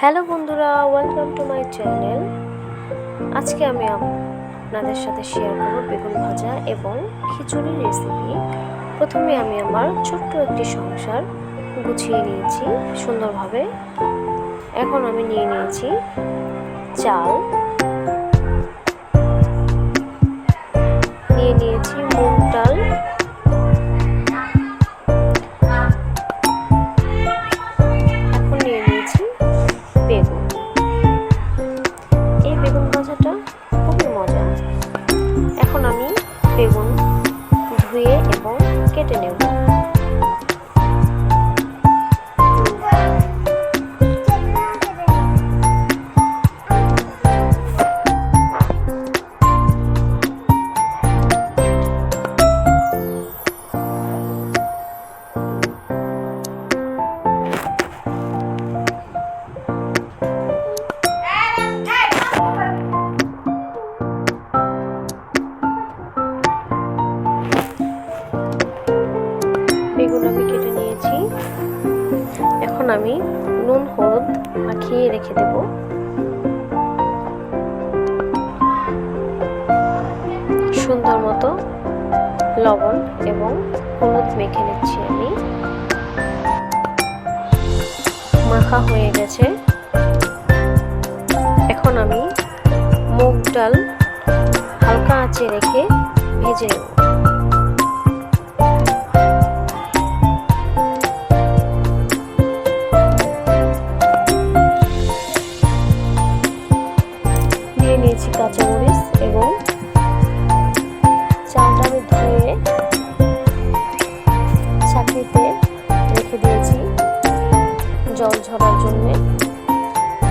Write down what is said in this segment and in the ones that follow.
Hello বন্ধুরা, welcome to my channel. আজকে আমি আপনাদের সাথে শেয়ার করব বেগুন ভাজা এবং খিচুড়ির রেসিপি। প্রথমে আমি আমার ছোট্ট একটি সংসার গুছিয়ে নিয়েছি সুন্দরভাবে। এখন আমি নিয়ে নিয়েছি চাল, নিয়ে নিয়েছি মুগ ডাল, এখন নিয়ে নিয়েছি বেগুন। এই বেগুন ভাজাটা খুবই মজা। এখন আমি বেগুন ধুয়ে এবং কেটে নেব। বেগুন আমি কেটে নিয়েছি। এখন আমি নুন হলুদ মাখিয়ে রেখে দেব। সুন্দর মতো লবণ এবং হলুদ মেখে নিচ্ছি আমি। মাখা হয়ে গেছে। এখন আমি মুগ ডাল হালকা আঁচে রেখে ভেজে নেব। দিয়ে নিয়েছি কাঁচামরিচ এবং চালটা আমি ধুয়ে ছাঁকনিতে রেখে দিয়েছি জল ঝরার জন্য।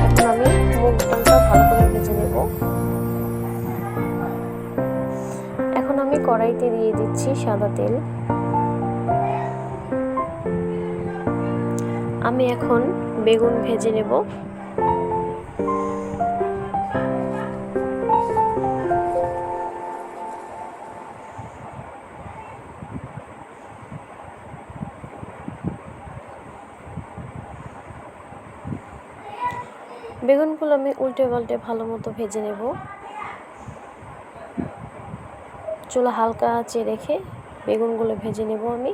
এখন আমি মুগ ডালটা ভালো করে ভেজে নেব। এখন আমি কড়াইতে দিয়ে দিচ্ছি সাদা তেল। আমি এখন বেগুন ভেজে নেব। বেগুনগুলো আমি উল্টে পাল্টে ভালো মতো ভেজে নেব। চুলা হালকা আঁচে রেখে বেগুনগুলো ভেজে নেব আমি।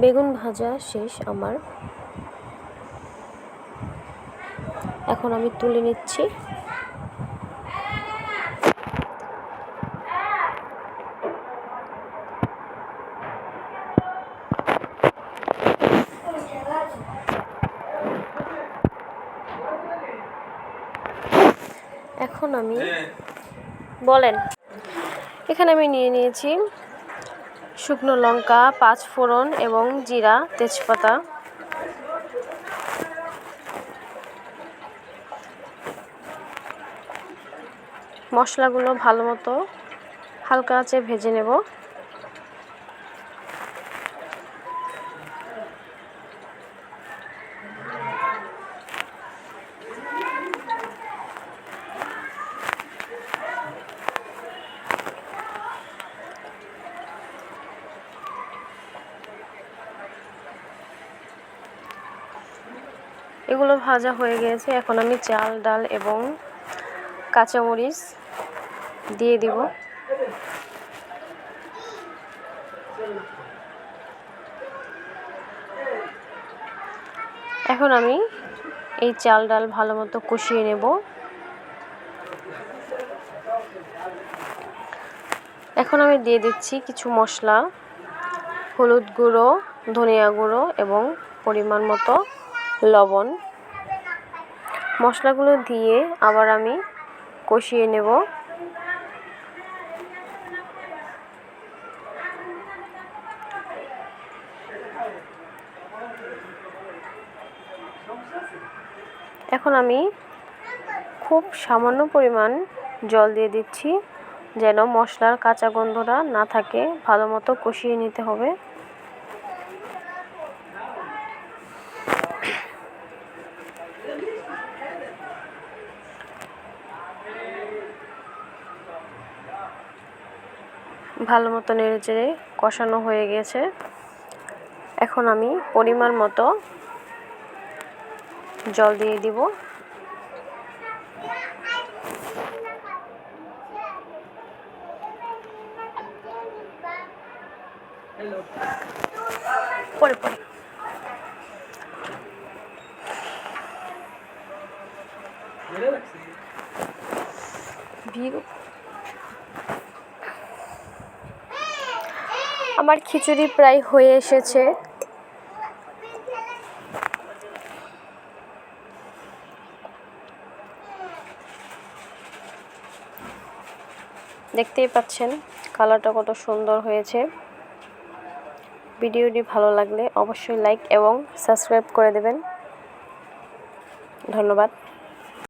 বেগুন ভাজা শেষ আমার। এখন আমি তুলে নিচ্ছি। এখন আমি এখানে আমি নিয়ে নিয়েছি শুকনো লঙ্কা, 5 ফোড়ন এবং জিরা, তেজপাতা। মশলাগুলো ভালো মতো হালকা আঁচে ভেজে নেব। এগুলো ভাজা হয়ে গেছে। এখন আমি চাল, ডাল এবং কাঁচামরিচ দিয়ে দিব। এখন আমি এই চাল ডাল ভালো মতো কষিয়ে নেব। এখন আমি দিয়ে দিচ্ছি কিছু মশলা, হলুদ গুঁড়ো, ধনিয়া গুঁড়ো এবং পরিমাণ মতো লবণ। মশলাগুলো দিয়ে আবার আমি কষিয়ে নেব। এখন আমি খুব সামান্য পরিমাণ জল দিয়ে দিচ্ছি যেন মশলার কাঁচা গন্ধটা না থাকে। ভালো মতো কষিয়ে নিতে হবে। ভালো মতো নেড়েচেড়ে কষানো হয়ে গেছে। এখন আমি পরিমাণ মতো জল দিয়ে দিব। পরে পরে আমার খিচুড়ি প্রায় হয়ে এসেছে। দেখতেই পাচ্ছেন কালারটা কত সুন্দর হয়েছে। ভিডিওটি ভালো লাগলে অবশ্যই লাইক এবং সাবস্ক্রাইব করে দেবেন। ধন্যবাদ।